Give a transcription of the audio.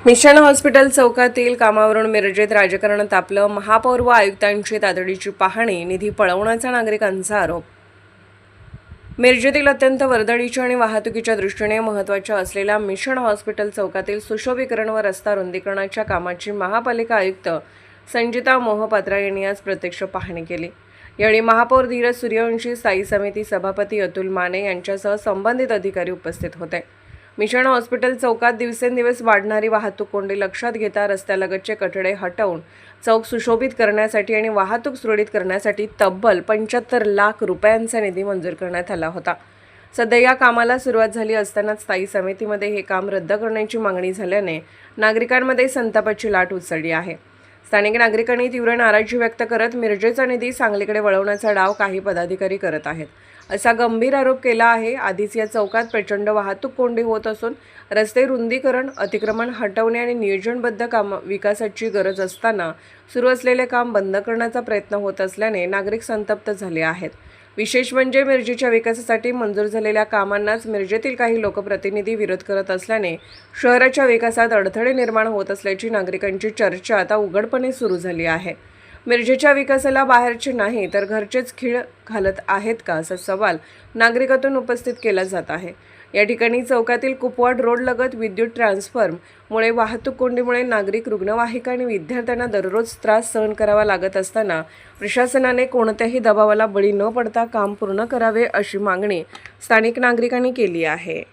Mission hospital चौकातील कामावरून मिरजेत राजकारण तापलं. महापौर व आयुक्तांची तातडीची पाहणी, निधी पळवण्याचा नागरिकांचा आरोप. मिरजेतील अत्यंत वर्दळीच्या आणि वाहतुकीच्या दृष्टीने महत्त्वाच्या असलेल्या मिशन हॉस्पिटल चौकातील सुशोभीकरण व रस्ता रुंदीकरणाच्या कामाची महापालिका आयुक्त संजिता मोहपात्रा यांनी आज प्रत्यक्ष पाहणी केली. यावेळी महापौर धीरज सूर्यवंशी, स्थायी समिती सभापती अतुल माने यांच्यासह संबंधित अधिकारी उपस्थित होते. मिशन हॉस्पिटल चौकात दिवसेंदिवस वाढणारी वाहतूक कोंडी लक्षात घेता रस्त्यालगतचे कठडे हटवून चौक सुशोभित करण्यासाठी आणि वाहतूक सुरळीत करण्यासाठी तब्बल 75 लाख रुपयांचा निधी मंजूर करण्यात आला होता. सध्या या कामाला सुरुवात झाली असतानाच स्थायी समितीमध्ये हे काम रद्द करण्याची मागणी झाल्याने नागरिकांमध्ये संतापाची लाट उसळली आहे. स्थानिक नागरिकांनी तीव्र नाराजी व्यक्त करत मिरजेचा निधी सांगलीकडे वळवण्याचा डाव काही पदाधिकारी करत आहेत, असा गंभीर आरोप केला आहे. आधीच या चौकात प्रचंड वाहतूक कोंडी होत असून रस्ते रुंदीकरण, अतिक्रमण हटवणे आणि नियोजनबद्ध विकासाची गरज असताना सुरू असलेले काम बंद करण्याचा प्रयत्न होत असल्याने नागरिक संतप्त झाले आहेत. विशेष म्हणजे मिरजेच्या विकासासाठी मंजूर झालेल्या कामांनाच मिरजेतील काही लोकप्रतिनिधी विरोध करत असल्याने शहराच्या विकासात अडथळे निर्माण होत असल्याची नागरिकांची चर्चा आता उघडपणे सुरू झाली आहे. मिरजेच्या विकासाला बाहेरचे नाही तर घरचेच खीळ घालत आहेत का, असा सवाल नागरिकातून उपस्थित केला जात आहे. या ठिकाणी चौकातील कुपवाड रोड लगत विद्युत ट्रान्सफॉर्मरमुळे वाहतूक कोंडीमुळे नागरिक, रुग्णवाहिका आणि विद्यार्थ्यांना दररोज त्रास सहन करावा लागत असताना प्रशासनाने कोणत्याही दबावाला बळी न पडता काम पूर्ण करावे, अशी मागणी स्थानिक नागरिकांनी केली आहे.